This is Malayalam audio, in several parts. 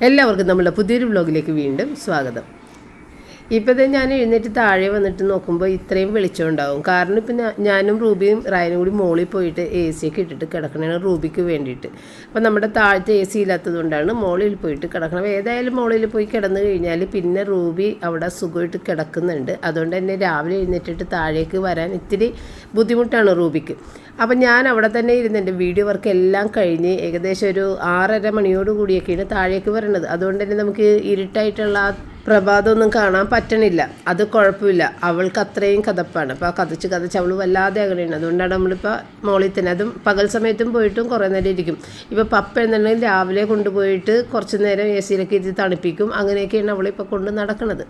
എല്ലാവർക്കും നമ്മുടെ പുതിയൊരു വ്ലോഗിലേക്ക് വീണ്ടും സ്വാഗതം. ഇപ്പോഴത്തെ ഞാൻ എഴുന്നേറ്റ് താഴെ വന്നിട്ട് നോക്കുമ്പോൾ ഇത്രയും വെളിച്ചം ഉണ്ടാവും. കാരണം ഇപ്പം ഞാനും റൂബിയും റായനും കൂടി മോളിൽ പോയിട്ട് എ സി ഒക്കെ ഇട്ടിട്ട് കിടക്കണതാണ് റൂബിക്ക് വേണ്ടിയിട്ട്. അപ്പം നമ്മുടെ താഴത്തെ എ സി ഇല്ലാത്തതുകൊണ്ടാണ് മോളിൽ പോയിട്ട് കിടക്കണം. ഏതായാലും മോളിൽ പോയി കിടന്നു കഴിഞ്ഞാൽ പിന്നെ റൂബി അവിടെ സുഖമായിട്ട് കിടക്കുന്നുണ്ട്. അതുകൊണ്ട് തന്നെ രാവിലെ എഴുന്നേറ്റിട്ട് താഴേക്ക് വരാൻ ഇത്തിരി ബുദ്ധിമുട്ടാണ് റൂബിക്ക്. അപ്പം ഞാൻ അവിടെ തന്നെ ഇരുന്ന് എൻ്റെ വീഡിയോ വർക്ക് എല്ലാം കഴിഞ്ഞ് ഏകദേശം ഒരു 6:30 മണിയോട് കൂടിയൊക്കെയാണ് താഴേക്ക് വരണത്. അതുകൊണ്ട് തന്നെ നമുക്ക് ഇരുട്ടായിട്ടുള്ള ആ പ്രഭാതമൊന്നും കാണാൻ പറ്റണില്ല. അത് കുഴപ്പമില്ല, അവൾക്ക് അത്രയും കഥപ്പാണ്. അപ്പോൾ കഥച്ച് അവൾ വല്ലാതെ അകലെയാണ്. അതുകൊണ്ടാണ് നമ്മളിപ്പോൾ മോളിൽ തന്നെ, അതും പകൽ സമയത്തും പോയിട്ടും കുറേ നേരം ഇരിക്കും. ഇപ്പോൾ പപ്പ എന്നുണ്ടെങ്കിൽ രാവിലെ കൊണ്ടുപോയിട്ട് കുറച്ച് നേരം എ സിയിലൊക്കെ ഇരുത്തി തണുപ്പിക്കും. അങ്ങനെയൊക്കെയാണ് അവളിപ്പോൾ കൊണ്ട് നടക്കുന്നത്.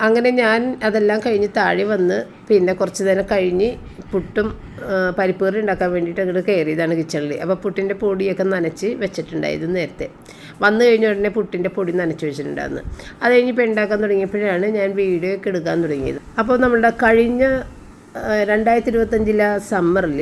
അങ്ങനെ ഞാൻ അതെല്ലാം കഴിഞ്ഞ് താഴെ വന്ന് പിന്നെ കുറച്ച് നേരം കഴിഞ്ഞ് പുട്ടും പരിപ്പ് കറി ഉണ്ടാക്കാൻ വേണ്ടിയിട്ട് അങ്ങോട്ട് കയറിയതാണ് കിച്ചണിൽ. അപ്പോൾ പുട്ടിൻ്റെ പൊടിയൊക്കെ നനച്ച് വെച്ചിട്ടുണ്ടായിരുന്നു നേരത്തെ. വന്നു കഴിഞ്ഞ ഉടനെ പുട്ടിൻ്റെ പൊടി നനച്ച് വെച്ചിട്ടുണ്ടായിരുന്നു. അത് കഴിഞ്ഞിപ്പോൾ ഉണ്ടാക്കാൻ തുടങ്ങിയപ്പോഴാണ് ഞാൻ വീഡിയോ ഒക്കെ എടുക്കാൻ തുടങ്ങിയത്. അപ്പോൾ നമ്മളുടെ കഴിഞ്ഞ 2025 സമ്മറിൽ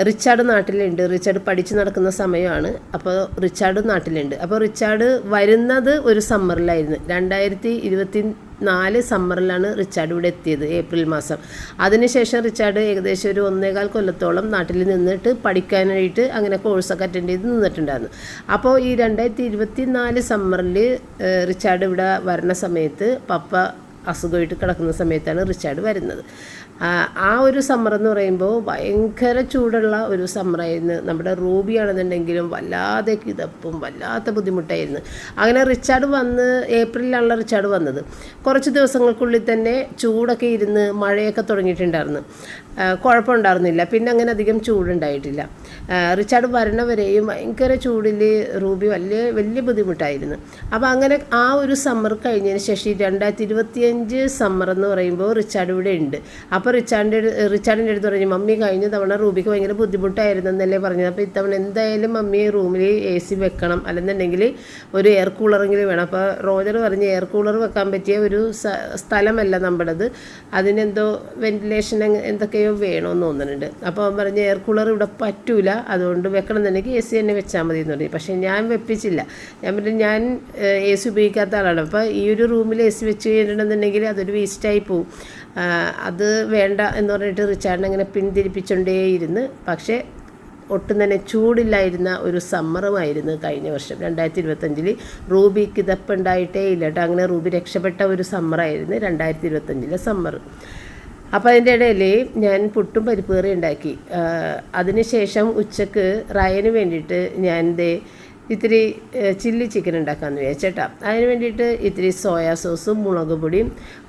റിച്ചാർഡ് നാട്ടിലുണ്ട്. റിച്ചാർഡ് പഠിച്ച് നടക്കുന്ന സമയമാണ്. അപ്പോൾ റിച്ചാർഡ് നാട്ടിലുണ്ട്. അപ്പോൾ റിച്ചാർഡ് വരുന്നത് ഒരു സമ്മറിലായിരുന്നു. 2024 സമ്മറിലാണ് റിച്ചാർഡ് ഇവിടെ എത്തിയത്, ഏപ്രിൽ മാസം. അതിനുശേഷം റിച്ചാർഡ് ഏകദേശം ഒരു 1.25 കൊല്ലത്തോളം നാട്ടിൽ നിന്നിട്ട് പഠിക്കാനായിട്ട് അങ്ങനെ കോഴ്സൊക്കെ അറ്റൻഡ് ചെയ്ത് നിന്നിട്ടുണ്ടായിരുന്നു. അപ്പോൾ ഈ 2024 സമ്മറിൽ റിച്ചാർഡ് ഇവിടെ വരുന്ന സമയത്ത് പപ്പ അസുഖമായിട്ട് കിടക്കുന്ന സമയത്താണ് റിച്ചാർഡ് വരുന്നത്. ആ ഒരു സമ്മർ എന്ന് പറയുമ്പോൾ ഭയങ്കര ചൂടുള്ള ഒരു സമ്മറായിരുന്നു. നമ്മുടെ റൂബി ആണെന്നുണ്ടെങ്കിലും വല്ലാതെ കിതപ്പും വല്ലാത്ത ബുദ്ധിമുട്ടായിരുന്നു. അങ്ങനെ റിച്ചാർഡ് വന്ന് ഏപ്രിലാണ് റിച്ചാർഡ് വന്നത്. കുറച്ച് ദിവസങ്ങൾക്കുള്ളിൽ തന്നെ ചൂടൊക്കെ ഇരുന്ന് മഴയൊക്കെ തുടങ്ങിയിട്ടുണ്ടായിരുന്നു. കുഴപ്പമുണ്ടായിരുന്നില്ല. പിന്നെ അങ്ങനെ അധികം ചൂടുണ്ടായിട്ടില്ല. റിച്ചാർഡ് വരണവരെയും ഭയങ്കര ചൂടിൽ റൂബി വലിയ ബുദ്ധിമുട്ടായിരുന്നു. അപ്പോൾ അങ്ങനെ ആ ഒരു സമ്മർ കഴിഞ്ഞതിന് ശേഷം 2025 സമ്മർ എന്ന് പറയുമ്പോൾ റിച്ചാർഡ് ഇവിടെ ഉണ്ട്. അപ്പോൾ റിച്ചാർഡിൻ്റെ അടുത്ത് പറഞ്ഞു, മമ്മി കഴിഞ്ഞ തവണ റൂബിക്ക് ഭയങ്കര ബുദ്ധിമുട്ടായിരുന്നു എന്നല്ലേ പറഞ്ഞത്. അപ്പോൾ ഇത്തവണ എന്തായാലും മമ്മി റൂമിൽ എ സി വെക്കണം, അല്ലെന്നുണ്ടെങ്കിൽ ഒരു എയർ കൂളറെങ്കിലും വേണം. അപ്പോൾ റോജർ പറഞ്ഞ് എയർ കൂളർ വെക്കാൻ പറ്റിയ ഒരു സ്ഥലമല്ല നമ്മുടേത്, അതിനെന്തോ വെൻറ്റിലേഷൻ എന്തൊക്കെയോ വേണമെന്ന് തോന്നുന്നുണ്ട്. അപ്പോൾ അവൻ പറഞ്ഞ് എയർ കൂളർ ഇവിടെ പറ്റൂല, അതുകൊണ്ട് വെക്കണമെന്നുണ്ടെങ്കിൽ എ സി തന്നെ വെച്ചാൽ മതി എന്ന് പറഞ്ഞു. പക്ഷേ ഞാൻ വെപ്പിച്ചില്ല. ഞാൻ എ സി ഉപയോഗിക്കാത്ത ആളാണ്. അപ്പോൾ ഈ ഒരു റൂമിൽ എ സി വെച്ച് കഴിഞ്ഞിട്ടുണ്ടെന്നുണ്ടെങ്കിൽ അതൊരു വേസ്റ്റായി പോവും. അത് വേണ്ട എന്ന് പറഞ്ഞിട്ട് റിച്ചാർഡിനെ അങ്ങനെ പിന്തിരിപ്പിച്ചുകൊണ്ടേയിരുന്നു. പക്ഷേ ഒട്ടും തന്നെ ചൂടില്ലായിരുന്ന ഒരു സമ്മറുമായിരുന്നു കഴിഞ്ഞ വർഷം 2025. റൂബി കിതപ്പുണ്ടായിട്ടേ ഇല്ല കേട്ടോ. അങ്ങനെ റൂബി രക്ഷപ്പെട്ട ഒരു സമ്മറായിരുന്നു 2025 സമ്മർ. അപ്പോൾ അതിൻ്റെ ഇടയിൽ ഞാൻ പുട്ടും പരിപ്പ് കറി ഉണ്ടാക്കി. അതിനുശേഷം ഉച്ചക്ക് റയന് വേണ്ടിയിട്ട് ഞാൻ ഇത്തിരി ചില്ലി ചിക്കൻ ഉണ്ടാക്കാമെന്ന് വിചാരിച്ചേട്ടാ. അതിന് വേണ്ടിയിട്ട് ഇത്തിരി സോയാ സോസും മുളക് പൊടിയും,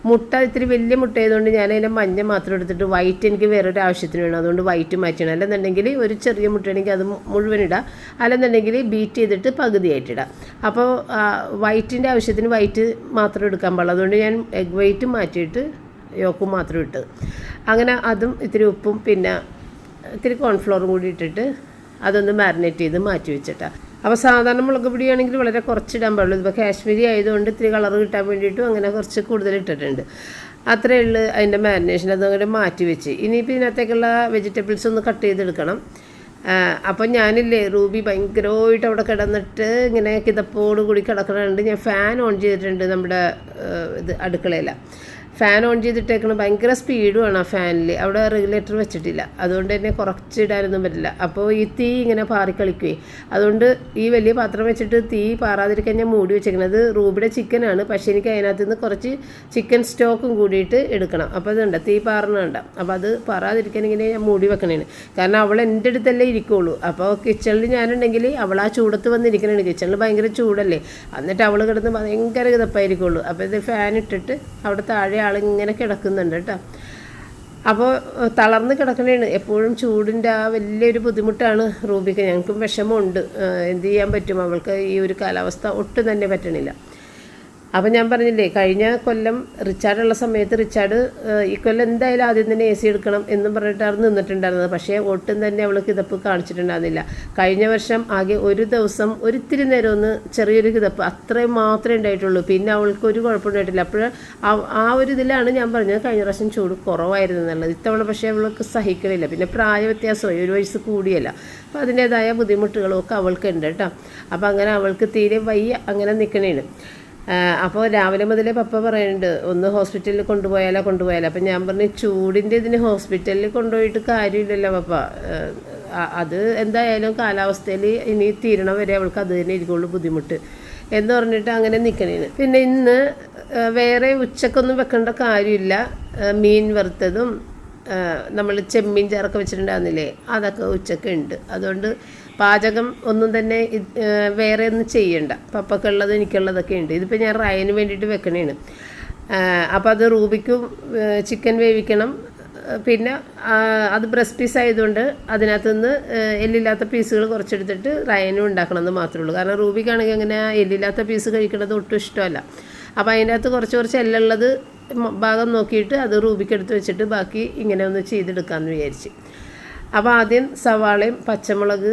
മുട്ട ഇത്തിരി വലിയ മുട്ട ആയതുകൊണ്ട് ഞാനതിൻ്റെ മഞ്ഞ മാത്രം എടുത്തിട്ട് വൈറ്റ് എനിക്ക് വേറൊരു ആവശ്യത്തിന് വേണം, അതുകൊണ്ട് വൈറ്റ് മാറ്റണം. അല്ലെന്നുണ്ടെങ്കിൽ ഒരു ചെറിയ മുട്ടയാണെങ്കിൽ അത് മുഴുവൻ ഇടാം, അല്ലെന്നുണ്ടെങ്കിൽ ബീറ്റ് ചെയ്തിട്ട് പകുതിയായിട്ടിടാം. അപ്പോൾ വൈറ്റിൻ്റെ ആവശ്യത്തിന് വൈറ്റ് മാത്രം എടുക്കാൻ പാടില്ല. അതുകൊണ്ട് ഞാൻ എഗ് വൈറ്റ് മാറ്റിയിട്ട് യോക്കും മാത്രം ഇട്ടത്. അങ്ങനെ അതും ഇത്തിരി ഉപ്പും പിന്നെ ഇത്തിരി കോൺഫ്ലോറും കൂടി ഇട്ടിട്ട് അതൊന്ന് മാരിനേറ്റ് ചെയ്ത് മാറ്റി വെച്ചിട്ടാണ്. അപ്പോൾ സാധാരണ മുളക് പൊടിയാണെങ്കിൽ വളരെ കുറച്ചിടാൻ പാടുള്ളൂ. ഇപ്പോൾ കാശ്മീരി ആയതുകൊണ്ട് ഇത്തിരി കളർ കിട്ടാൻ വേണ്ടിയിട്ടും അങ്ങനെ കുറച്ച് കൂടുതൽ ഇട്ടിട്ടുണ്ട്. അത്രയേ ഉള്ളൂ അതിൻ്റെ മാരിനേഷൻ. അതങ്ങനെ മാറ്റി വെച്ച് ഇനിയിപ്പോൾ ഇതിനകത്തേക്കുള്ള വെജിറ്റബിൾസ് ഒന്ന് കട്ട് ചെയ്തെടുക്കണം. അപ്പം ഞാനില്ലേ റൂബി ഭയങ്കരമായിട്ട് അവിടെ കിടന്നിട്ട് ഇങ്ങനെ കിതപ്പോട് കൂടി കിടക്കണുണ്ട്. ഞാൻ ഫാൻ ഓൺ ചെയ്തിട്ടുണ്ട് നമ്മുടെ അടുക്കളയിലാണ്. Fan on ചെയ്തിട്ടേക്കണം. ഭയങ്കര സ്പീഡുമാണ് ആ ഫാനിൽ. അവിടെ റെഗുലേറ്റർ വെച്ചിട്ടില്ല, അതുകൊണ്ട് തന്നെ കുറച്ചിടാനൊന്നും പറ്റില്ല. അപ്പോൾ ഈ തീ ഇങ്ങനെ പാറിക്കളിക്കുകയെ. അതുകൊണ്ട് ഈ വലിയ പാത്രം വെച്ചിട്ട് തീ പാറാതിരിക്കാൻ ഞാൻ മൂടി വെച്ചേക്കുന്നത്. റൂബിയുടെ ചിക്കനാണ്, പക്ഷേ എനിക്ക് അതിനകത്ത് നിന്ന് കുറച്ച് ചിക്കൻ സ്റ്റോക്കും കൂടിയിട്ട് എടുക്കണം. അപ്പോൾ അതുണ്ട് തീ പാറണുണ്ട്. അപ്പോൾ അത് പാറാതിരിക്കാൻ ഇങ്ങനെ ഞാൻ മൂടി വെക്കണേന്. കാരണം അവൾ എൻ്റെ അടുത്തല്ലേ ഇരിക്കുകയുള്ളൂ. അപ്പോൾ കിച്ചണിൽ ഞാനുണ്ടെങ്കിൽ അവൾ ആ ചൂടത്ത് വന്നിരിക്കണേണ്. കിച്ചണിൽ ഭയങ്കര ചൂടല്ലേ, എന്നിട്ട് അവൾ കിടന്ന് ഭയങ്കര കിതപ്പായിരിക്കുള്ളൂ. അപ്പോൾ ഇത് ഫാൻ ഇട്ടിട്ട് അവിടെ താഴെ ആളിങ്ങനെ കിടക്കുന്നുണ്ട് കേട്ടോ. അപ്പോൾ തളർന്ന് കിടക്കണേണ്. എപ്പോഴും ചൂടിൻ്റെ ആ വലിയൊരു ബുദ്ധിമുട്ടാണ് റൂബിക്ക്. ഞങ്ങൾക്കും വിഷമമുണ്ട്. എന്ത് ചെയ്യാൻ പറ്റും, അവൾക്ക് ഈ ഒരു കാലാവസ്ഥ ഒട്ടും തന്നെ പറ്റണില്ല. അപ്പോൾ ഞാൻ പറഞ്ഞില്ലേ, കഴിഞ്ഞ കൊല്ലം റിച്ചാർഡുള്ള സമയത്ത് റിച്ചാർഡ് ഈ കൊല്ലം എന്തായാലും ആദ്യം തന്നെ AC എടുക്കണം എന്നും പറഞ്ഞിട്ടാണ് നിന്നിട്ടുണ്ടായിരുന്നത്. പക്ഷേ ഒട്ടും തന്നെ അവൾ കിതപ്പ് കാണിച്ചിട്ടുണ്ടായിരുന്നില്ല. കഴിഞ്ഞ വർഷം ആകെ ഒരു ദിവസം ഒരിത്തിരി നേരം ഒന്ന് ചെറിയൊരു കിതപ്പ് അത്രയും മാത്രമേ ഉണ്ടായിട്ടുള്ളൂ. പിന്നെ അവൾക്ക് ഒരു കുഴപ്പമുണ്ടായിട്ടില്ല. അപ്പോൾ ആ ഒരു ഇതിലാണ് ഞാൻ പറഞ്ഞത് കഴിഞ്ഞ പ്രാവശ്യം ചൂട് കുറവായിരുന്നു എന്നുള്ളത്. ഇത്തവണ പക്ഷേ അവൾക്ക് സഹിക്കണില്ല. പിന്നെ പ്രായ വ്യത്യാസമായി, 1 വയസ്സ് കൂടിയല്ല. അപ്പോൾ അതിൻ്റേതായ ബുദ്ധിമുട്ടുകളൊക്കെ അവൾക്കുണ്ട് കേട്ടോ. അപ്പോൾ അങ്ങനെ അവൾക്ക് തീരെ വയ്യ അങ്ങനെ നിൽക്കണേന്. അപ്പോൾ രാവിലെ മുതലേ പപ്പ പറയുന്നുണ്ട് ഒന്ന് ഹോസ്പിറ്റലിൽ കൊണ്ടുപോയാലോ. അപ്പം ഞാൻ പറഞ്ഞു ചൂടിൻ്റെ ഇതിന് ഹോസ്പിറ്റലിൽ കൊണ്ടുപോയിട്ട് കാര്യമില്ലല്ലോ പപ്പ, അത് എന്തായാലും കാലാവസ്ഥയിൽ ഇനി തീരണം വരെ അവൾക്ക് അത് തന്നെ ഇരിക്കുള്ളൂ ബുദ്ധിമുട്ട് എന്ന് പറഞ്ഞിട്ട് അങ്ങനെ നിൽക്കണേന്. പിന്നെ ഇന്ന് വേറെ ഉച്ചക്കൊന്നും വെക്കേണ്ട കാര്യമില്ല. മീൻ വറുത്തതും നമ്മൾ ചെമ്മീൻ ചേർക്ക വെച്ചിട്ടുണ്ടാകുന്നില്ലേ, അതൊക്കെ ഉച്ചക്ക് ഉണ്ട്. അതുകൊണ്ട് പാചകം ഒന്നും തന്നെ വേറെ ഒന്നും ചെയ്യണ്ട. പപ്പക്കുള്ളത് എനിക്കുള്ളതൊക്കെ ഉണ്ട്. ഇതിപ്പോൾ ഞാൻ റയന് വേണ്ടിയിട്ട് വെക്കണേണ്. അപ്പോൾ അത് റൂബിക്കും ചിക്കൻ വേവിക്കണം. പിന്നെ അത് ബ്രസ്റ്റ് പീസ് ആയതുകൊണ്ട് അതിനകത്തുനിന്ന് എല്ലില്ലാത്ത പീസുകൾ കുറച്ചെടുത്തിട്ട് റയനും ഉണ്ടാക്കണമെന്ന് മാത്രമേ ഉള്ളൂ. കാരണം റൂബിക്കാണെങ്കിൽ അങ്ങനെ എല്ലില്ലാത്ത പീസ് കഴിക്കണത് ഒട്ടും ഇഷ്ടമല്ല. അപ്പോൾ അതിൻ്റെ അകത്ത് കുറച്ച് എല്ലുള്ളത് ഭാഗം നോക്കിയിട്ട് അത് റൂബിക്കെടുത്ത് വെച്ചിട്ട് ബാക്കി ഇങ്ങനെ ഒന്ന് ചെയ്തെടുക്കാമെന്ന് വിചാരിച്ച്. അപ്പോൾ ആദ്യം സവാളയും പച്ചമുളക്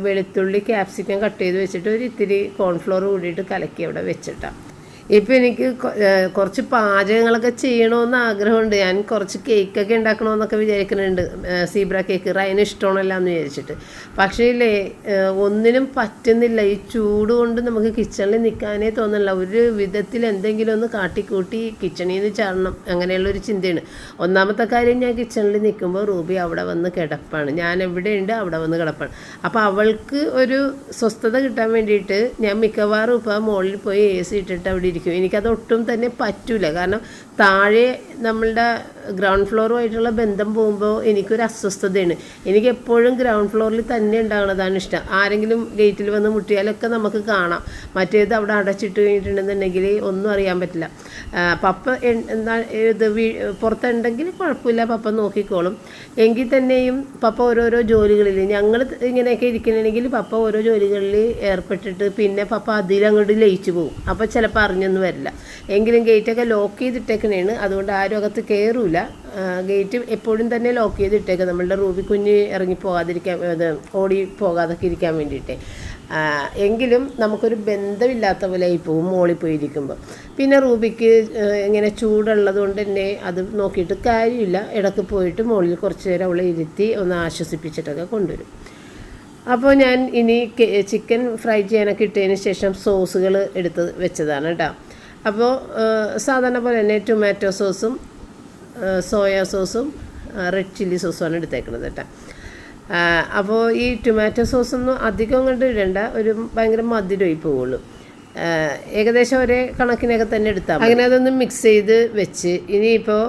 വെളുത്തുള്ളി ക്യാപ്സിക്കം കട്ട് ചെയ്ത് വെച്ചിട്ട് ഒരു ഇത്തിരി കോൺഫ്ലോർ കൂടിയിട്ട് കലക്കി അവിടെ വെച്ചിട്ടാണ്. ഇപ്പോൾ എനിക്ക് കുറച്ച് പാചകങ്ങളൊക്കെ ചെയ്യണമെന്ന് ആഗ്രഹമുണ്ട്. ഞാൻ കുറച്ച് കേക്കൊക്കെ ഉണ്ടാക്കണമെന്നൊക്കെ വിചാരിക്കുന്നുണ്ട്. സീബ്ര കേക്ക് റയന് ഇഷ്ടമാണല്ലോ എന്ന് വിചാരിച്ചിട്ട്. പക്ഷേ ഇല്ലേ, ഒന്നിനും പറ്റുന്നില്ല. ഈ ചൂട് കൊണ്ട് നമുക്ക് കിച്ചണിൽ നിൽക്കാനേ തോന്നില്ല. ഒരു വിധത്തിൽ എന്തെങ്കിലും ഒന്ന് കാട്ടിക്കൂട്ടി കിച്ചണിൽ നിന്ന് ചാടണം അങ്ങനെയുള്ളൊരു ചിന്തയാണ്. ഒന്നാമത്തെ കാര്യം, ഞാൻ കിച്ചണിൽ നിൽക്കുമ്പോൾ റൂബി അവിടെ വന്ന് കിടപ്പാണ്. ഞാൻ എവിടെയുണ്ട് അവിടെ വന്ന് കിടപ്പാണ്. അപ്പോൾ അവൾക്ക് ഒരു സ്വസ്ഥത കിട്ടാൻ വേണ്ടിയിട്ട് ഞാൻ മിക്കവാറും ഇപ്പോൾ മുകളിൽ പോയി AC ഇട്ടിട്ട് അവിടെ ഇരിക്കും. എനിക്കതൊട്ടും തന്നെ പറ്റൂല. കാരണം താഴെ നമ്മളുടെ ഗ്രൗണ്ട് ഫ്ലോറുമായിട്ടുള്ള ബന്ധം പോകുമ്പോൾ എനിക്കൊരു അസ്വസ്ഥതയാണ്. എനിക്കെപ്പോഴും ഗ്രൗണ്ട് ഫ്ലോറിൽ തന്നെ ഉണ്ടാകുന്നതാണ് ഇഷ്ടം. ആരെങ്കിലും ഗേറ്റിൽ വന്ന് മുട്ടിയാലൊക്കെ നമുക്ക് കാണാം. മറ്റേത് അവിടെ അടച്ചിട്ട് കഴിഞ്ഞിട്ടുണ്ടെന്നുണ്ടെങ്കിൽ ഒന്നും അറിയാൻ പറ്റില്ല. പപ്പ എന്താ ഇത് പുറത്തുണ്ടെങ്കിൽ കുഴപ്പമില്ല, പപ്പ നോക്കിക്കോളും. എങ്കിൽ തന്നെയും പപ്പ ഓരോരോ ജോലികളിൽ ഞങ്ങൾ ഇങ്ങനെയൊക്കെ ഇരിക്കണമെങ്കിൽ പപ്പ ഓരോ ജോലികളിൽ ഏർപ്പെട്ടിട്ട് പിന്നെ പപ്പ അതിലങ്ങോട്ട് ലയിച്ചു പോകും. അപ്പോൾ ചിലപ്പോൾ അറിഞ്ഞൊന്നും വരില്ല. എങ്കിലും ഗേറ്റൊക്കെ ലോക്ക് ചെയ്തിട്ടേക്കണേണ്. അതുകൊണ്ട് ആരും അകത്ത് കയറൂല. ഗേറ്റ് എപ്പോഴും തന്നെ ലോക്ക് ചെയ്തിട്ടേക്കുക, നമ്മളുടെ റൂബി കുഞ്ഞ് ഇറങ്ങി പോകാതിരിക്കാൻ, ഓടി പോകാതൊക്കെ ഇരിക്കാൻ വേണ്ടിയിട്ട്. എങ്കിലും നമുക്കൊരു ബന്ധമില്ലാത്ത പോലെ ആയി പോകും മോളിൽ പോയിരിക്കുമ്പോൾ. പിന്നെ റൂബിക്ക് ഇങ്ങനെ ചൂടുള്ളത് കൊണ്ട് തന്നെ അത് നോക്കിയിട്ട് കാര്യമില്ല. ഇടയ്ക്ക് പോയിട്ട് മുകളിൽ കുറച്ച് നേരം അവളെ ഇരുത്തി ഒന്ന് ആശ്വസിപ്പിച്ചിട്ടൊക്കെ കൊണ്ടുവരും. അപ്പോൾ ഞാൻ ഇനി ചിക്കൻ ഫ്രൈ ചെയ്യാനൊക്കെ ഇട്ടതിന് ശേഷം സോസുകൾ എടുത്ത് വെച്ചതാണ് കേട്ടോ. അപ്പോൾ സാധാരണ പോലെ തന്നെ ടൊമാറ്റോ സോസും സോയാ സോസും റെഡ് ചില്ലി സോസുമാണ് എടുത്തേക്കുന്നത് കേട്ടോ. അപ്പോൾ ഈ ടൊമാറ്റോ സോസൊന്നും അധികം കൊണ്ട് ഇടണ്ട, ഒരു ഭയങ്കര മധുരമായി പോവുള്ളൂ. ഏകദേശം ഒരേ കണക്കിനൊക്കെ തന്നെ എടുത്താൽ അങ്ങനെ അതൊന്ന് മിക്സ് ചെയ്ത് വെച്ച് ഇനിയിപ്പോൾ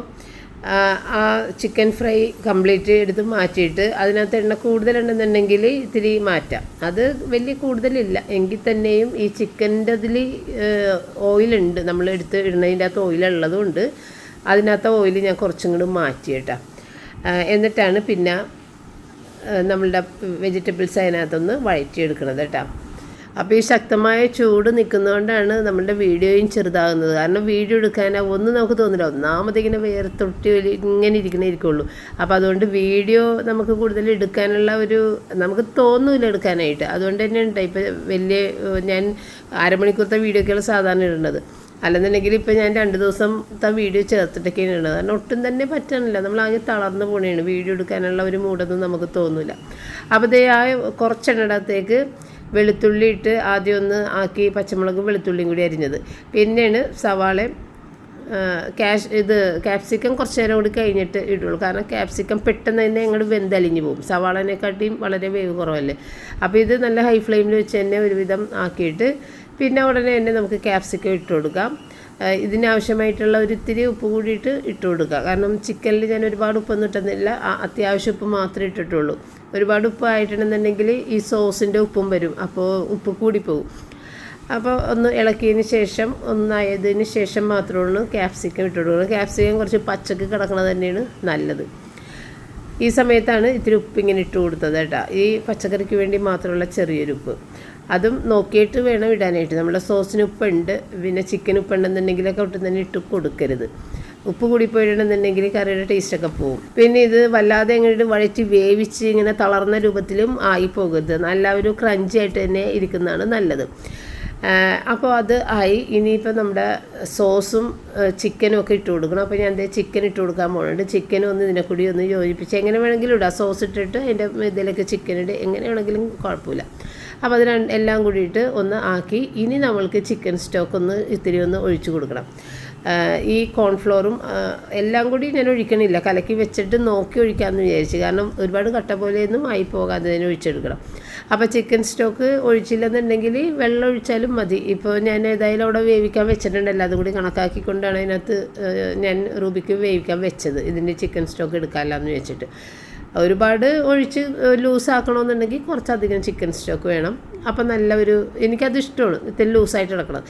ആ ചിക്കൻ ഫ്രൈ കംപ്ലീറ്റ് എടുത്ത് മാറ്റിയിട്ട് അതിനകത്ത് എണ്ണ കൂടുതലുണ്ടെന്നുണ്ടെങ്കിൽ ഇത്തിരി മാറ്റാം. അത് വലിയ കൂടുതലില്ല എങ്കിൽ തന്നെയും ഈ ചിക്കൻ്റെ അതിൽ ഓയിലുണ്ട്, നമ്മൾ എടുത്ത് ഇടുന്നതിൻ്റെ അകത്ത് ഓയിലുള്ളതുകൊണ്ട് അതിനകത്ത് ഓയിൽ ഞാൻ കുറച്ചും കൂടി മാറ്റിയിട്ടാ. എന്നിട്ടാണ് പിന്നെ നമ്മളുടെ വെജിറ്റബിൾസ് അതിനകത്തൊന്ന് വഴറ്റിയെടുക്കണത് കേട്ടോ. അപ്പോൾ ഈ ശക്തമായ ചൂട് നിൽക്കുന്നതുകൊണ്ടാണ് നമ്മളുടെ വീഡിയോയും ചെറുതാകുന്നത്. കാരണം വീഡിയോ എടുക്കാൻ ഒന്നും നമുക്ക് തോന്നില്ല. ഒന്നാമതിങ്ങനെ വേർത്തൊട്ടി ഇങ്ങനെ ഇരിക്കണേയിരിക്കുള്ളൂ. അപ്പോൾ അതുകൊണ്ട് വീഡിയോ നമുക്ക് കൂടുതൽ എടുക്കാനുള്ള ഒരു നമുക്ക് തോന്നില്ല എടുക്കാനായിട്ട്. അതുകൊണ്ട് തന്നെ ഉണ്ട് ഇപ്പോൾ വലിയ ഞാൻ അരമണിക്കൂറത്തെ വീഡിയോക്കാണ് സാധാരണ ഇടുന്നത്. അല്ലെന്നുണ്ടെങ്കിൽ ഇപ്പോൾ ഞാൻ 2 ദിവസത്തെ വീഡിയോ ചേർത്തിട്ടൊക്കെയാണ് ഇടുന്നത്. കാരണം ഒട്ടും തന്നെ പറ്റണില്ല, നമ്മളാകെ തളർന്നു പോകണേണ്. വീഡിയോ എടുക്കാനുള്ള ഒരു മൂടൊന്നും നമുക്ക് തോന്നില്ല. അപ്പോൾ ഇതേ ആ കുറച്ചെണ്ണടത്തേക്ക് വെളുത്തുള്ളി ഇട്ട് ആദ്യം ഒന്ന് ആക്കി, പച്ചമുളകും വെളുത്തുള്ളിയും കൂടി അരിഞ്ഞത്. പിന്നെയാണ് സവാളയും ക്യാപ്സിക്കം കുറച്ച് നേരം കൂടി കഴിഞ്ഞിട്ട് ഇടുള്ളൂ. കാരണം ക്യാപ്സിക്കം പെട്ടെന്ന് തന്നെ അങ്ങോട്ട് വെന്തലിഞ്ഞ് പോകും, സവാളനെക്കാട്ടിയും വളരെ വേവ് കുറവല്ലേ. അപ്പോൾ ഇത് നല്ല ഹൈ ഫ്ലെയിമിൽ വെച്ച് തന്നെ ഒരുവിധം ആക്കിയിട്ട് പിന്നെ ഉടനെ തന്നെ നമുക്ക് ക്യാപ്സിക്കം ഇട്ട് കൊടുക്കാം. ഇതിനാവശ്യമായിട്ടുള്ള ഒരു ഇത്തിരി ഉപ്പ് കൂടിയിട്ട് ഇട്ട് കൊടുക്കുക. കാരണം ചിക്കനിൽ ഞാൻ ഒരുപാട് ഉപ്പൊന്നും ഇട്ടുന്നില്ല, അത്യാവശ്യം ഉപ്പ് മാത്രമേ ഇട്ടിട്ടുള്ളൂ. ഒരുപാട് ഉപ്പ് ആയിട്ടുണ്ടെന്നുണ്ടെങ്കിൽ ഈ സോസിൻ്റെ ഉപ്പും വരും, അപ്പോൾ ഉപ്പ് കൂടിപ്പോകും. അപ്പോൾ ഒന്ന് ഇളക്കിയതിന് ശേഷം ഒന്നായതിന് ശേഷം മാത്രമേ ഉള്ളൂ ക്യാപ്സിക്കം ഇട്ട് കൊടുക്കുക. ക്യാപ്സിക്കം കുറച്ച് പച്ചക്ക് കിടക്കണത് തന്നെയാണ് നല്ലത്. ഈ സമയത്താണ് ഇത്തിരി ഉപ്പ് ഇങ്ങനെ ഇട്ട് കൊടുത്തത് കേട്ടോ, ഈ പച്ചക്കറിക്ക് വേണ്ടി മാത്രമുള്ള ചെറിയൊരു ഉപ്പ്. അതും നോക്കിയിട്ട് വേണം ഇടാനായിട്ട്. നമ്മുടെ സോസിന് ഉപ്പുണ്ട്, പിന്നെ ചിക്കൻ ഉപ്പുണ്ടെന്നുണ്ടെങ്കിലൊക്കെ ഒട്ടും തന്നെ ഇട്ട് കൊടുക്കരുത്. ഉപ്പ് കൂടി പോയിട്ടുണ്ടെന്നുണ്ടെങ്കിൽ കറിയുടെ ടേസ്റ്റൊക്കെ പോവും. പിന്നെ ഇത് വല്ലാതെ എങ്ങോട്ട് വഴറ്റി വേവിച്ച് ഇങ്ങനെ തളർന്ന രൂപത്തിലും ആയി പോകരുത്. നല്ല ഒരു ക്രഞ്ചി ആയിട്ട് തന്നെ ഇരിക്കുന്നതാണ് നല്ലത്. അപ്പോൾ അത് ആയി. ഇനിയിപ്പോൾ നമ്മുടെ സോസും ചിക്കനും ഒക്കെ ഇട്ട് കൊടുക്കണം. അപ്പോൾ ഞാൻ ചിക്കൻ ഇട്ട് കൊടുക്കാൻ പോകുന്നുണ്ട്. ചിക്കനും ഒന്ന് ഇതിനെ കൂടി ഒന്ന് യോജിപ്പിച്ച് എങ്ങനെ വേണമെങ്കിലും ഇടാം. സോസ് ഇട്ടിട്ട് അതിൻ്റെ ഇതിലേക്ക് ചിക്കൻ ഇട്ട് എങ്ങനെ വേണമെങ്കിലും കുഴപ്പമില്ല. അപ്പോൾ അത് എല്ലാം കൂടിയിട്ട് ഒന്ന് ആക്കി ഇനി നമ്മൾക്ക് ചിക്കൻ സ്റ്റോക്ക് ഒന്ന് ഇത്തിരി ഒന്ന് ഒഴിച്ചു കൊടുക്കണം. ഈ കോൺഫ്ലോറും എല്ലാം കൂടി ഞാൻ ഒഴിക്കണില്ല, കലക്കി വെച്ചിട്ട് നോക്കി ഒഴിക്കാമെന്ന് വിചാരിച്ചു. കാരണം ഒരുപാട് കട്ട പോലെയൊന്നും ആയി പോകാതെ തന്നെ ഒഴിച്ചെടുക്കണം. അപ്പോൾ ചിക്കൻ സ്റ്റോക്ക് ഒഴിച്ചില്ലെന്നുണ്ടെങ്കിൽ വെള്ളം ഒഴിച്ചാലും മതി. ഇപ്പോൾ ഞാൻ ഏതായാലും അവിടെ വേവിക്കാൻ വെച്ചിട്ടുണ്ടല്ലോ, അതും കൂടി കണക്കാക്കിക്കൊണ്ടാണ് അതിനകത്ത് ഞാൻ റൂബിക്ക് വേവിക്കാൻ വെച്ചത്, ഇതിൻ്റെ ചിക്കൻ സ്റ്റോക്ക് എടുക്കാമല്ലോ വെച്ചിട്ട്. ഒരുപാട് ഒഴിച്ച് ലൂസാക്കണമെന്നുണ്ടെങ്കിൽ കുറച്ചധികം ചിക്കൻ സ്റ്റോക്ക് വേണം. അപ്പം എനിക്കത് ഇഷ്ടമാണ് ഇത്തിരി ലൂസായിട്ട് കിടക്കണം.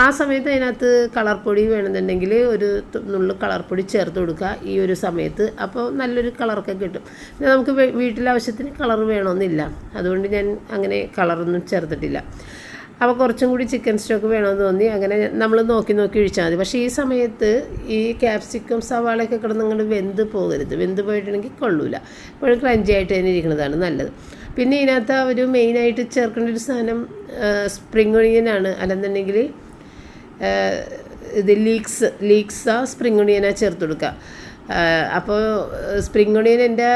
ആ സമയത്ത് അതിനകത്ത് കളർ പൊടി വേണമെന്നുണ്ടെങ്കിൽ ഒരു നുള്ളു കളർ പൊടി ചേർത്ത് കൊടുക്കുക ഈ ഒരു സമയത്ത്. അപ്പോൾ നല്ലൊരു കളറൊക്കെ കിട്ടും. പിന്നെ നമുക്ക് വീട്ടിലെ ആവശ്യത്തിന് കളർ വേണമെന്നില്ല, അതുകൊണ്ട് ഞാൻ അങ്ങനെ കളറൊന്നും ചേർത്തിട്ടില്ല. അപ്പോൾ കുറച്ചും കൂടി ചിക്കൻ സ്റ്റോക്ക് വേണമെന്ന് തോന്നി. അങ്ങനെ നമ്മൾ നോക്കി ഒഴിച്ചാൽ മതി. പക്ഷേ ഈ സമയത്ത് ഈ ക്യാപ്സിക്കം സവാളയൊക്കെ കിടന്ന് അങ്ങോട്ട് വെന്ത് പോകരുത്. വെന്ത് പോയിട്ടുണ്ടെങ്കിൽ കൊള്ളൂല. ഇപ്പോഴും ക്രഞ്ചി ആയിട്ട് തന്നെ ഇരിക്കുന്നതാണ് നല്ലത്. പിന്നെ ഇതിനകത്ത് ഒരു മെയിനായിട്ട് ചേർക്കേണ്ട ഒരു സാധനം സ്പ്രിംഗ് ഒണിയനാണ്. അല്ലെന്നുണ്ടെങ്കിൽ ഇത് ലീക്സാ സ്പ്രിംഗ് ഒണിയനാ ചേർത്ത് കൊടുക്കുക. അപ്പോൾ സ്പ്രിംഗ് ഒണിയൻ എൻ്റെ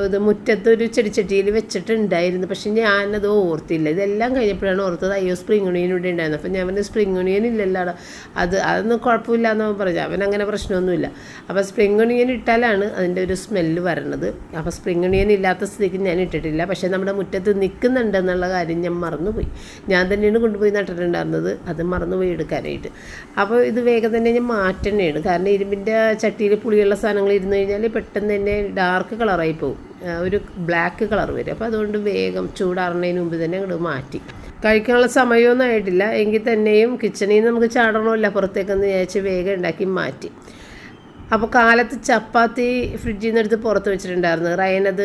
ഇത് മുറ്റത്തൊരു ചെടിച്ചട്ടിയിൽ വെച്ചിട്ടുണ്ടായിരുന്നു. പക്ഷേ ഞാനത് ഓർത്തില്ല. ഇതെല്ലാം കഴിഞ്ഞപ്പോഴാണ് ഓർത്തത് അയ്യോ സ്പ്രിംഗ് ഒണിയൻ ഇവിടെ ഉണ്ടായിരുന്നു. അപ്പോൾ ഞാൻ പറഞ്ഞ സ്പ്രിംഗ് ഒണിയൻ ഇല്ലല്ലോ, അതൊന്നും കുഴപ്പമില്ല എന്ന് പറഞ്ഞു. അവനങ്ങനെ പ്രശ്നമൊന്നുമില്ല. അപ്പോൾ സ്പ്രിംഗ് ഒണിയൻ ഇട്ടാലാണ് അതിൻ്റെ ഒരു സ്മെല്ല് വരണത്. അപ്പോൾ സ്പ്രിംഗ് ഒണിയൻ ഇല്ലാത്ത സ്ഥിതിക്ക് ഞാൻ ഇട്ടിട്ടില്ല. പക്ഷേ നമ്മുടെ മുറ്റത്ത് നിൽക്കുന്നുണ്ടെന്നുള്ള കാര്യം ഞാൻ മറന്നുപോയി. ഞാൻ തന്നെയാണ് കൊണ്ടുപോയി നട്ടിട്ടുണ്ടായിരുന്നത്, അത് മറന്നുപോയി എടുക്കാനായിട്ട്. അപ്പോൾ ഇത് വേഗം തന്നെ ഞാൻ മാറ്റണേണ്. കാരണം ഇരുമ്പിൻ്റെ ചട്ടിയിൽ പുളിയുള്ള സാധനങ്ങൾ ഇരുന്ന് കഴിഞ്ഞാൽ പെട്ടെന്ന് തന്നെ ഡാർക്ക് കളറായി പോകും, ഒരു ബ്ലാക്ക് കളർ വരും. അപ്പോൾ അതുകൊണ്ട് വേഗം ചൂടാറുന്നതിന് മുമ്പ് തന്നെ അങ്ങോട്ട് മാറ്റി. കഴിക്കാനുള്ള സമയമൊന്നും ആയിട്ടില്ല എങ്കിൽ തന്നെയും കിച്ചണിൽ നിന്ന് നമുക്ക് ചാടണമല്ല പുറത്തേക്കെന്ന് വിചാരിച്ച് വേഗം ഉണ്ടാക്കി മാറ്റി. അപ്പോൾ കാലത്ത് ചപ്പാത്തി ഫ്രിഡ്ജിൽ നിന്ന് എടുത്ത് പുറത്ത് വെച്ചിട്ടുണ്ടായിരുന്നു. റയനത്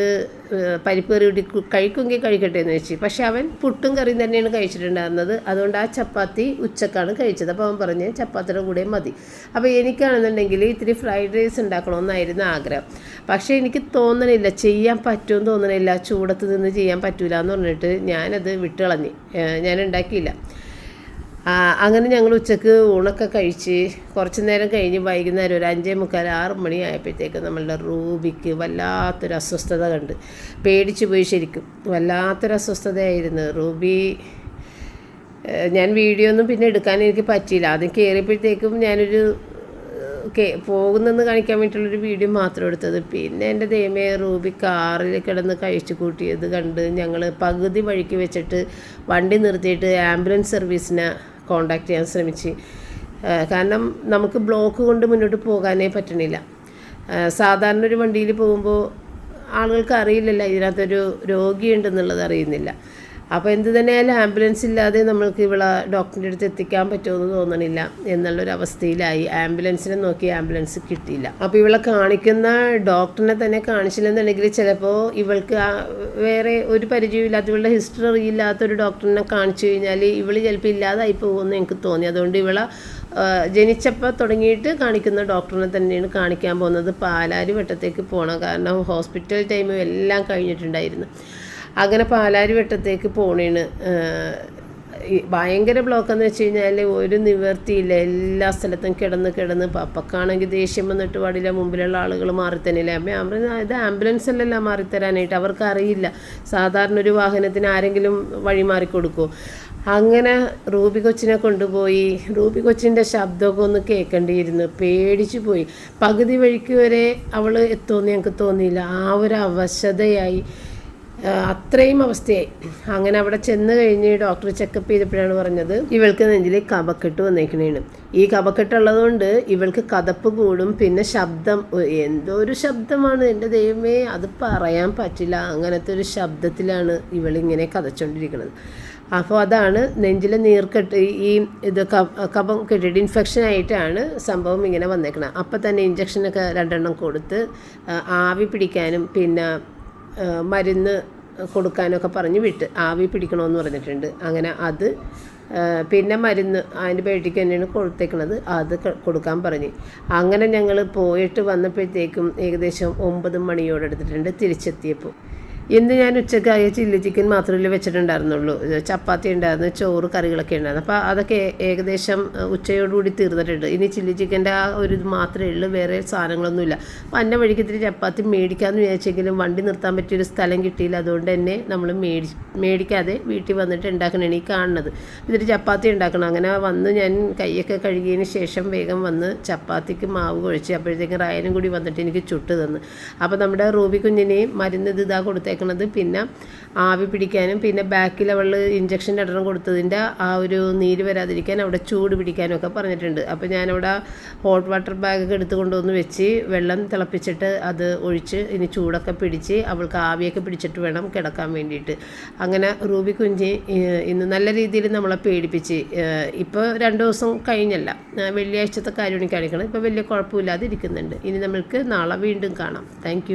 പരിപ്പ് കറി കൂട്ടി കഴിക്കുമെങ്കിൽ കഴിക്കട്ടെ എന്ന് വെച്ച്. പക്ഷേ അവൻ പുട്ടും കറിയും തന്നെയാണ് കഴിച്ചിട്ടുണ്ടായിരുന്നത്. അതുകൊണ്ട് ആ ചപ്പാത്തി ഉച്ചക്കാണ് കഴിച്ചത്. അപ്പോൾ അവൻ പറഞ്ഞ് ചപ്പാത്തിയുടെ കൂടെ മതി. അപ്പോൾ എനിക്കാണെന്നുണ്ടെങ്കിൽ ഇത്തിരി ഫ്രൈഡ് റൈസ് ഉണ്ടാക്കണമെന്നായിരുന്നു ആഗ്രഹം. പക്ഷേ എനിക്ക് തോന്നണില്ല, ചെയ്യാൻ പറ്റുമെന്ന് തോന്നണില്ല. ചൂടത്ത് നിന്ന് ചെയ്യാൻ പറ്റില്ല എന്ന് പറഞ്ഞിട്ട് ഞാനത് വിട്ടുകളഞ്ഞ്, ഞാൻ ഉണ്ടാക്കിയില്ല. അങ്ങനെ ഞങ്ങൾ ഉച്ചക്ക് ഊണൊക്കെ കഴിച്ച് കുറച്ച് നേരം കഴിഞ്ഞ് വൈകുന്നേരം ഒരു 5:45 6 ആയപ്പോഴത്തേക്ക് നമ്മളുടെ റൂബിക്ക് വല്ലാത്തൊരു അസ്വസ്ഥത കണ്ട് പേടിച്ചു പോയി. ശരിക്കും വല്ലാത്തൊരു അസ്വസ്ഥതയായിരുന്നു റൂബി. ഞാൻ വീഡിയോ ഒന്നും പിന്നെ എടുക്കാൻ എനിക്ക് പറ്റിയില്ല. ആദ്യം കയറിയപ്പോഴത്തേക്കും ഞാനൊരു പോകുന്നെന്ന് കാണിക്കാൻ വേണ്ടിയിട്ടുള്ളൊരു വീഡിയോ മാത്രം എടുത്തത്. പിന്നെ എൻ്റെ ദൈവമേ റൂബി കാറിൽ കിടന്ന് കഴിച്ചു കൂട്ടിയത് കണ്ട് ഞങ്ങൾ പകുതി വഴിക്ക് വെച്ചിട്ട് വണ്ടി നിർത്തിയിട്ട് ആംബുലൻസ് സർവീസിനെ കോണ്ടാക്ട് ചെയ്യാൻ ശ്രമിച്ച്. കാരണം നമുക്ക് ബ്ലോക്ക് കൊണ്ട് മുന്നോട്ട് പോകാനേ പറ്റണില്ല. സാധാരണ ഒരു വണ്ടിയിൽ പോകുമ്പോൾ ആളുകൾക്ക് അറിയില്ലല്ലോ ഇതിനകത്തൊരു രോഗിയുണ്ടെന്നുള്ളത് അറിയുന്നില്ല. അപ്പോൾ എന്ത് തന്നെയായാലും ആംബുലൻസ് ഇല്ലാതെ നമ്മൾക്ക് ഇവിടെ ഡോക്ടറിൻ്റെ അടുത്ത് എത്തിക്കാൻ പറ്റുമെന്ന് തോന്നണില്ല എന്നുള്ളൊരവസ്ഥയിലായി. ആംബുലൻസിനെ നോക്കി ആംബുലൻസ് കിട്ടിയില്ല. അപ്പോൾ ഇവളെ കാണിക്കുന്ന ഡോക്ടറിനെ തന്നെ കാണിച്ചില്ലെന്നുണ്ടെങ്കിൽ ചിലപ്പോൾ ഇവൾക്ക് വേറെ ഒരു പരിചയമില്ലാത്ത ഇവളുടെ ഹിസ്റ്ററി അറിയില്ലാത്തൊരു ഡോക്ടറിനെ കാണിച്ചു കഴിഞ്ഞാൽ ഇവൾ ചിലപ്പോൾ ഇല്ലാതായി പോകുമെന്ന് എനിക്ക് തോന്നി. അതുകൊണ്ട് ഇവളെ ജനിച്ചപ്പോൾ തുടങ്ങിയിട്ട് കാണിക്കുന്ന ഡോക്ടറിനെ തന്നെയാണ് കാണിക്കാൻ പോകുന്നത്. പാലാരി വട്ടത്തേക്ക് പോകണം, കാരണം ഹോസ്പിറ്റൽ ടൈമും എല്ലാം കഴിഞ്ഞിട്ടുണ്ടായിരുന്നു. അങ്ങനെ പാലാരി വട്ടത്തേക്ക് പോണേണ്. ഭയങ്കര ബ്ലോക്കെന്ന് വെച്ച് കഴിഞ്ഞാൽ ഒരു നിവർത്തിയില്ല. എല്ലാ സ്ഥലത്തും കിടന്ന് പപ്പക്കാണെങ്കിൽ ദേഷ്യം വന്നിട്ട് പാടില്ല, മുമ്പിലുള്ള ആളുകൾ മാറിത്തന്നില്ല. അമ്മ ഇത് ആംബുലൻസ് അല്ലല്ലോ മാറിത്തരാനായിട്ട്, അവർക്ക് അറിയില്ല സാധാരണ ഒരു വാഹനത്തിന് ആരെങ്കിലും വഴി മാറിക്കൊടുക്കുമോ. അങ്ങനെ റൂബി കൊച്ചിനെ കൊണ്ടുപോയി. റൂബി കൊച്ചിൻ്റെ ശബ്ദമൊക്കെ ഒന്ന് കേൾക്കേണ്ടിയിരുന്നു. പേടിച്ചു പോയി. പകുതി വഴിക്ക് വരെ അവൾ എത്തുമെന്ന് ഞങ്ങൾക്ക് തോന്നിയില്ല. ആ ഒരു അവശതയായി, അത്രയും അവസ്ഥയായി. അങ്ങനെ അവിടെ ചെന്ന് കഴിഞ്ഞ് ഡോക്ടർ ചെക്കപ്പ് ചെയ്തപ്പോഴാണ് പറഞ്ഞത് ഇവൾക്ക് നെഞ്ചിൽ കഫക്കെട്ട് വന്നേക്കണേണ്. ഈ കഫക്കെട്ടുള്ളതുകൊണ്ട് ഇവൾക്ക് കതപ്പ് കൂടും, പിന്നെ ശബ്ദം എന്തോ ഒരു ശബ്ദമാണ്, എൻ്റെ ദൈവമേ അത് പറയാൻ പറ്റില്ല. അങ്ങനത്തെ ഒരു ശബ്ദത്തിലാണ് ഇവളിങ്ങനെ കതച്ചുകൊണ്ടിരിക്കുന്നത്. അപ്പോൾ അതാണ് നെഞ്ചിലെ നീർക്കെട്ട്, ഈ ഇത് കഫം കെട്ടിട്ട് ഇൻഫെക്ഷനായിട്ടാണ് സംഭവം ഇങ്ങനെ വന്നേക്കണം. അപ്പം തന്നെ ഇഞ്ചക്ഷനൊക്കെ 2 കൊടുത്ത് ആവി പിടിക്കാനും പിന്നെ മരുന്ന് കൊടുക്കാനൊക്കെ പറഞ്ഞ് വിട്ട്, ആവി പിടിക്കണമെന്ന് പറഞ്ഞിട്ടുണ്ട്. അങ്ങനെ അത് പിന്നെ മരുന്ന് ആൻറ്റിബയോട്ടിക് തന്നെയാണ് കൊടുത്തേക്കണത്, അത് കൊടുക്കാൻ പറഞ്ഞ്. അങ്ങനെ ഞങ്ങൾ പോയിട്ട് വന്നപ്പോഴത്തേക്കും ഏകദേശം 9 മണിയോടെടുത്തിട്ടുണ്ട് തിരിച്ചെത്തിയപ്പോൾ. ഇന്ന് ഞാൻ ഉച്ചക്കായ ചില്ലി ചിക്കൻ മാത്രമല്ലേ വെച്ചിട്ടുണ്ടായിരുന്നുള്ളൂ. ചപ്പാത്തി ഉണ്ടായിരുന്നു, ചോറ് കറികളൊക്കെ ഉണ്ടായിരുന്നു. അപ്പോൾ അതൊക്കെ ഏകദേശം ഉച്ചയോടുകൂടി തീർന്നിട്ടുണ്ട്. ഇനി ചില്ലി ചിക്കൻ്റെ ആ ഒരു ഇത് മാത്രമേ ഉള്ളൂ, വേറെ സാധനങ്ങളൊന്നുമില്ല. അപ്പോൾ അന്ന വഴിക്ക് ഇത്തിരി ചപ്പാത്തി മേടിക്കാമെന്ന് വിചാരിച്ചെങ്കിലും വണ്ടി നിർത്താൻ പറ്റിയൊരു സ്ഥലം കിട്ടിയില്ല. അതുകൊണ്ട് തന്നെ നമ്മൾ മേടിക്കാതെ വീട്ടിൽ വന്നിട്ട് ഉണ്ടാക്കണതാണ് ഈ കാണുന്നത്. ഇത്തിരി ചപ്പാത്തി ഉണ്ടാക്കണം. അങ്ങനെ വന്ന് ഞാൻ കൈയൊക്കെ കഴുകിയതിന് ശേഷം വേഗം വന്ന് ചപ്പാത്തിക്ക് മാവ് കുഴച്ച്, അപ്പോഴത്തേക്കും റായനും കൂടി വന്നിട്ട് എനിക്ക് ചുട്ട് തന്നു. അപ്പോൾ നമ്മുടെ റൂബി കുഞ്ഞിനെയും മരുന്ന് ഇതാ കൊടുത്തേ, പിന്നെ ആവി പിടിക്കാനും പിന്നെ ബാക്കിൽ അവൾ ഇഞ്ചക്ഷൻ ഇടണം കൊടുത്തതിൻ്റെ ആ ഒരു നീര് വരാതിരിക്കാൻ അവിടെ ചൂട് പിടിക്കാനും ഒക്കെ പറഞ്ഞിട്ടുണ്ട്. അപ്പോൾ ഞാനവിടെ ഹോട്ട് വാട്ടർ ബാഗൊക്കെ എടുത്ത് കൊണ്ടുവന്ന് വെച്ച് വെള്ളം തിളപ്പിച്ചിട്ട് അത് ഒഴിച്ച് ഇനി ചൂടൊക്കെ പിടിച്ച് അവൾക്ക് ആവിയൊക്കെ പിടിച്ചിട്ട് വേണം കിടക്കാൻ വേണ്ടിയിട്ട്. അങ്ങനെ റൂബി കുഞ്ഞ് ഇന്ന് നല്ല രീതിയിൽ നമ്മളെ പേടിപ്പിച്ച്. ഇപ്പോൾ 2 ദിവസം കഴിഞ്ഞല്ല, വെള്ളിയാഴ്ചത്തെ കാര്യമാണ് കാണിക്കണം. ഇപ്പോൾ വലിയ കുഴപ്പമില്ലാതെ ഇരിക്കുന്നുണ്ട്. ഇനി നമ്മൾക്ക് നാളെ വീണ്ടും കാണാം. താങ്ക്